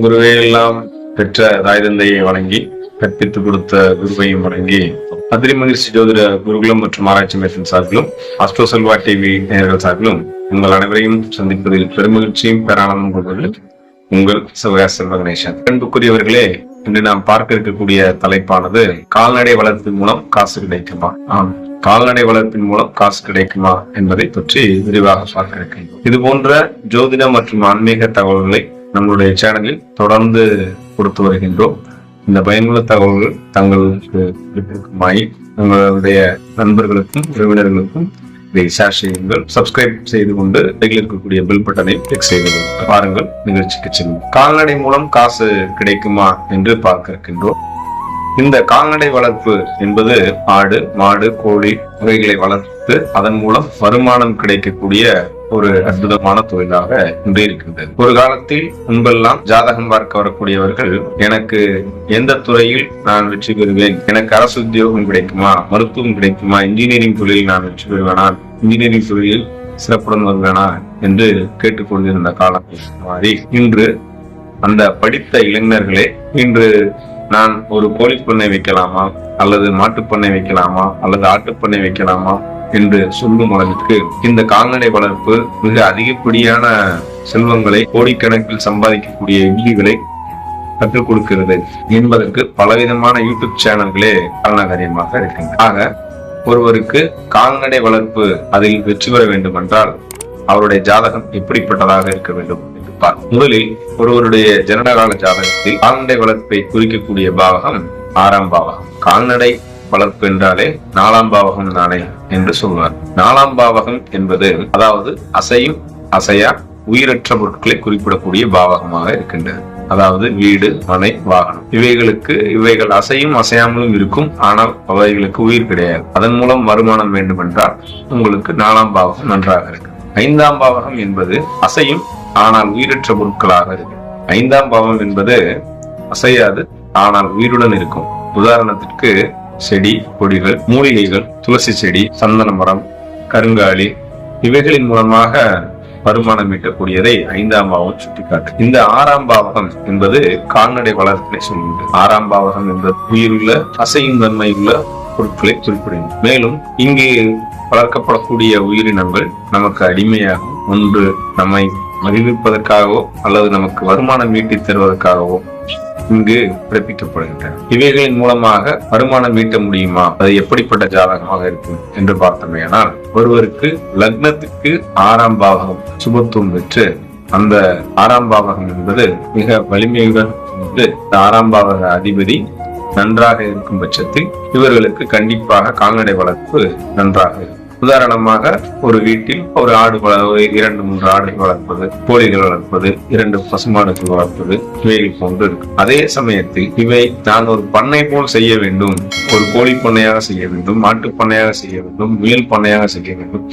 குருவே எல்லாம் பெற்ற தாய் தந்தையை வழங்கி கற்பித்து கொடுத்த குருவையும் வழங்கி அதிரி மகிழ்ச்சி ஜோதிட குருகுலம் மற்றும் ஆராய்ச்சி மையத்தின் சார்பிலும் அஸ்ட்ரோ செல்வா டிவி நேயர்கள் சார்பிலும் உங்கள் அனைவரையும் சந்திப்பதில் பெருமகிழ்ச்சியும் பேரானந்தம் கொள்வது உங்கள் செல்வ கணேசன். அன்புக்குரியவர்களே, இன்று நாம் பார்க்க இருக்கக்கூடிய தலைப்பானது கால்நடை வளர்ப்பின் மூலம் காசு கிடைக்குமா? கால்நடை வளர்ப்பின் மூலம் காசு கிடைக்குமா என்பதை பற்றி விரிவாக பார்க்க இருக்கின்றோம். இது போன்ற ஜோதிட மற்றும் ஆன்மீக தகவல்களை நம்மளுடைய சேனலில் தொடர்ந்து கொடுத்து வருகின்றோம். இந்த பயனுள்ள தகவல்கள் தங்களுக்கு இருக்குமாய் உங்களுடைய நண்பர்களுக்கும் உறவினர்களுக்கும் இதை ஷேர் செய்யுங்கள். சப்ஸ்கிரைப் செய்து கொண்டு அருகில் இருக்கக்கூடிய பெல் பட்டனை கிளிக் செய்து பாருங்கள். நிகழ்ச்சிக்கு செல்லும். கால்நடை மூலம் காசு கிடைக்குமா என்று பார்க்க இருக்கின்றோம். இந்த கால்நடை வளர்ப்பு என்பது ஆடு, மாடு, கோழி வகைகளை வளர்த்து அதன் மூலம் வருமானம் கிடைக்கக்கூடிய ஒரு அற்புதமான தொழிலாக இன்று இருக்கின்றது. ஒரு காலத்தில் முன்பெல்லாம் ஜாதகம் பார்க்க வரக்கூடியவர்கள், எனக்கு எந்த துறையில் நான் வெற்றி பெறுவேன், எனக்கு அரசு உத்தியோகம் கிடைக்குமா, மருத்துவம் கிடைக்குமா, இன்ஜினியரிங் தொழிலில் நான் வெற்றி பெறுவேனா, இன்ஜினியரிங் தொழிலில் சிறப்புடன் வருவேனா என்று கேட்டுக்கொண்டிருந்த காலம் மாறி இன்று அந்த படித்த இளைஞர்களே இன்று நான் ஒரு கோழி பண்ணை வைக்கலாமா, அல்லது மாட்டுப்பண்ணை வைக்கலாமா, அல்லது ஆட்டுப்பண்ணை வைக்கலாமா என்று சொல்லும் அளவிற்கு இந்த கால்நடை வளர்ப்பு மிக அதிகப்படியான செல்வங்களை கோடிக்கணக்கில் சம்பாதிக்கக்கூடிய யுக்திகளை கற்றுக் கொடுக்கிறது என்பதற்கு பலவிதமான யூடியூப் சேனல்களே காரணகாரியமாக இருக்கின்றன. ஆக ஒருவருக்கு கால்நடை வளர்ப்பு அதில் வெற்றி பெற வேண்டும் என்றால் அவருடைய ஜாதகம் எப்படிப்பட்டதாக இருக்க வேண்டும் என்று பார்ப்போம். முதலில் ஒருவருடைய ஜனனகால ஜாதகத்தில் கால்நடை வளர்ப்பை குறிக்கக்கூடிய பாவகம் 6ஆம் பாவகம். கால்நடை வளர்ப்பு என்றாலே 4ஆம் பாவகம் தானே என்று சொல்வார். 4ஆம் பாவகம் என்பது அதாவது அசையும் அசையா உயிரற்ற பொருட்களை குறிப்பிடக்கூடிய பாவகமாக இருக்கின்றது. அதாவது வீடு, மனை, வாகனம் இவைகள் அசையும் அசையாமலும் இருக்கும். ஆனால் அவைகளுக்கு உயிர் கிடையாது. அதன் மூலம் வருமானம் வேண்டும் என்றால் உங்களுக்கு 4ஆம் பாவகம் நன்றாக இருக்கு. 5ஆம் பாவகம் என்பது அசையும் ஆனால் உயிரற்ற பொருட்களாக இருக்கு. 5ஆம் பாவம் என்பது அசையாது ஆனால் உயிருடன் இருக்கும். உதாரணத்திற்கு செடி, கொடிகள், மூலிகைகள், துளசி செடி, சந்தன மரம், கருங்காலி இவைகளின் மூலமாக வருமானம் ஈட்டக்கூடியதை 5ஆம் பாவம் சுட்டிக்காட்டு. இந்த 6ஆம் பாவகம் என்பது கால்நடை வளர்ப்பினை சொல்கின்றது. 6ஆம் பாவகம் என்பது உயிருள்ள அசையும் தன்மையுள்ள பொருட்களை குறிப்பிடுகிறது. மேலும் இங்கு வளர்க்கப்படக்கூடிய உயிரினங்கள் நமக்கு அடிமையாகும். ஒன்று நம்மை மகிழ்விப்பதற்காகவோ அல்லது நமக்கு வருமானம் ஈட்டி தருவதற்காகவோ இங்கு பிறப்பிக்கப்படுகின்றன. இவைகளின் மூலமாக வருமானம் ஈட்ட முடியுமா? அது எப்படிப்பட்ட ஜாதகமாக இருக்கும் என்று பார்த்தோமேயானால், ஒருவருக்கு லக்னத்துக்கு 6ஆம் பாவகம் சுபத்துவம் பெற்று அந்த 6ஆம் பாவகம் என்பது மிக வலிமையுடன் 6ஆம் பாவக அதிபதி நன்றாக இருக்கும் பட்சத்தில் இவர்களுக்கு கண்டிப்பாக கால்நடை வளர்ப்பு நன்றாக இருக்கும். உதாரணமாக ஒரு வீட்டில் ஒரு ஆடு 2-3 ஆடுகள் வளர்ப்பது, கோழிகள் வளர்ப்பது, 2 பசுமாடுகள் வளர்ப்பது இவைகள் போன்று இருக்கு. அதே சமயத்தில் இவை நான் ஒரு பண்ணை போல் செய்ய வேண்டும், ஒரு கோழி பண்ணையாக செய்ய வேண்டும், மாட்டு பண்ணையாக செய்ய வேண்டும், முயல் பண்ணையாக செய்ய வேண்டும்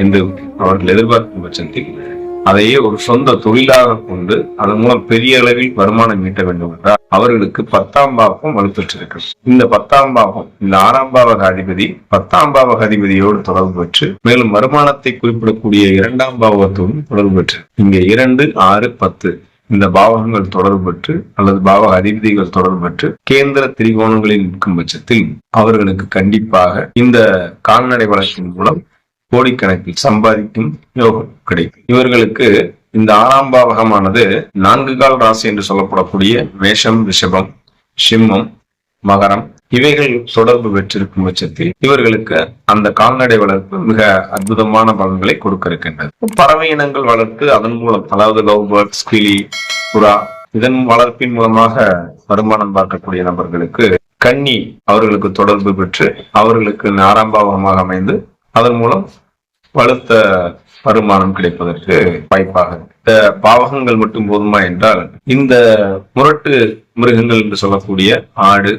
என்று அவர்கள் எதிர்பார்க்கும் பட்சத்தில் அதையே ஒரு சொந்த தொழிலாக கொண்டு அதன் மூலம் பெரிய அளவில் வருமானம் ஈட்ட வேண்டும் என்றால் அவர்களுக்கு 10ஆம் பாவகம் வலுப்பெற்றிருக்கிறது. இந்த 10ஆம் பாவகம், இந்த 6ஆம் பாவக அதிபதி 10ஆம் பாவக அதிபதியோடு தொடர்பு பெற்று மேலும் வருமானத்தை குறிப்பிடக்கூடிய 2ஆம் பாவகத்தோடும் தொடர்பு பெற்று இங்கே 2, 6, 10 இந்த பாவகங்கள் தொடர்பு பெற்று அல்லது பாவக அதிபதிகள் தொடர்பு பெற்று கேந்திர திரிகோணங்களில் நிற்கும் பட்சத்தில் அவர்களுக்கு கண்டிப்பாக இந்த கால்நடை வளர்ச்சியின் மூலம் கோடிக்கணக்கில் சம்பாதிக்கும் யோகம் கிடைக்கும். இவர்களுக்கு இந்த 6ஆம் பாவகமானது 4 கால் ராசி என்று சொல்லப்படக்கூடிய மேஷம், ரிஷபம், சிம்மம், மகரம் இவைகள் தொடர்பு பெற்றிருக்கும் பட்சத்தில் இவர்களுக்கு அந்த கால்நடை வளர்ப்பு மிக அற்புதமான பலன்களை கொடுக்க இருக்கின்றது. பறவை இனங்கள் வளர்த்து அதன் மூலம், அதாவது லவ் பேர்ட்ஸ், கிளி, புறா இதன் வளர்ப்பின் மூலமாக வருமானம் பார்க்கக்கூடிய நபர்களுக்கு கன்னி அவர்களுக்கு தொடர்பு பெற்று அவர்களுக்கு 6ஆம் பாவகமாக அமைந்து அதன் மூலம் வலுத்த வருமானம் கிடைப்பதற்கு வாய்ப்பாக. இந்த பாவகங்கள் மட்டும் போதுமா என்றால், இந்த முரட்டு மிருகங்கள் என்று சொல்லக்கூடிய ஆடு,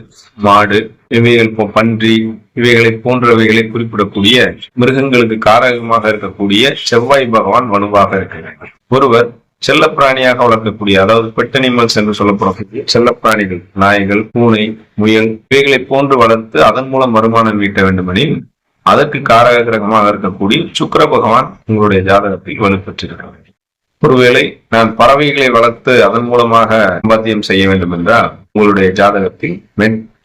மாடு இவைகள், பன்றி இவைகளை போன்றவைகளை குறிப்பிடக்கூடிய மிருகங்களுக்கு காரகமாக இருக்கக்கூடிய செவ்வாய் பகவான் வலுவாக இருக்கிறார். ஒருவர் செல்ல பிராணியாக வளர்க்கக்கூடிய, அதாவது பெட் அனிமல்ஸ் என்று சொல்லப்படக்கூடிய செல்ல பிராணிகள், நாய்கள், பூனை, முயல் இவைகளை போன்று வளர்த்து அதன் மூலம் வருமானம் ஈட்ட வேண்டுமெனில் அதற்கு காரக கிரகமாக இருக்கக்கூடிய சுக்கிர பகவான் உங்களுடைய ஜாதகத்தில் வலுப்பெற்றிருக்கிறார். ஒருவேளை நான் பறவைகளை வளர்த்து அதன் மூலமாக சம்பாத்தியம் செய்ய வேண்டும் என்றால் உங்களுடைய ஜாதகத்தில்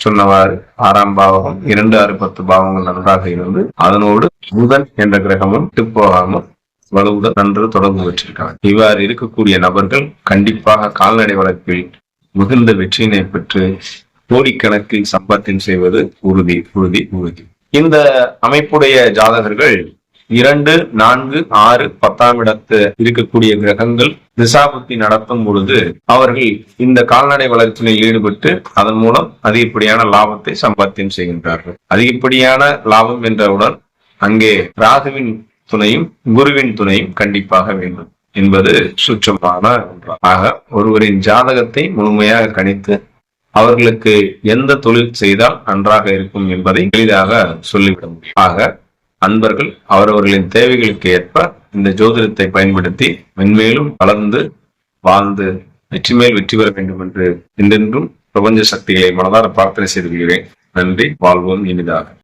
சொன்னவாறு 6ஆம் பாவகம் 2, 6, 10 பாவங்கள் நன்றாக இருந்து அதனோடு புதன் என்ற கிரகமும் போகாமல் வலுவுடன் நன்று தொடர்பு பெற்றிருக்காங்க. இவ்வாறு இருக்கக்கூடிய நபர்கள் கண்டிப்பாக கால்நடை வளர்ப்பில் மிகுந்த வெற்றியினை பெற்று கோடிக்கணக்கில் சம்பாத்தியம் செய்வது உறுதி உறுதி உறுதி. இந்த அமைப்புடைய ஜாதகர்கள் 2, 4, 6, 10ஆம் இடத்து இருக்கக்கூடிய கிரகங்கள் திசாபுத்தி நடத்தும் பொழுது அவர்கள் இந்த கால்நடை வளர்ச்சியில் ஈடுபட்டு அதன் மூலம் அதிகப்படியான லாபத்தை சம்பாத்தியம் செய்கின்றார்கள். அதிகப்படியான லாபம் என்றவுடன் அங்கே ராகுவின் துணையும் குருவின் துணையும் கண்டிப்பாக வேண்டும் என்பது சுற்றமான ஒன்றாகும். ஆக ஒருவரின் ஜாதகத்தை முழுமையாக கணித்து அவர்களுக்கு எந்த தொழில் செய்தால் நன்றாக இருக்கும் என்பதை எளிதாக சொல்லிவிட முடியும். ஆக அன்பர்கள் அவரவர்களின் தேவைகளுக்கு ஏற்ப இந்த ஜோதிடத்தை பயன்படுத்தி மென்மேலும் வளர்ந்து வாழ்ந்து வெற்றி மேல் வெற்றி பெற வேண்டும் என்று என்றென்றும் பிரபஞ்ச சக்திகளை மனதார பிரார்த்தனை செய்து கொள்கிறேன். நன்றி. வாழ்வோம் இனிதாக.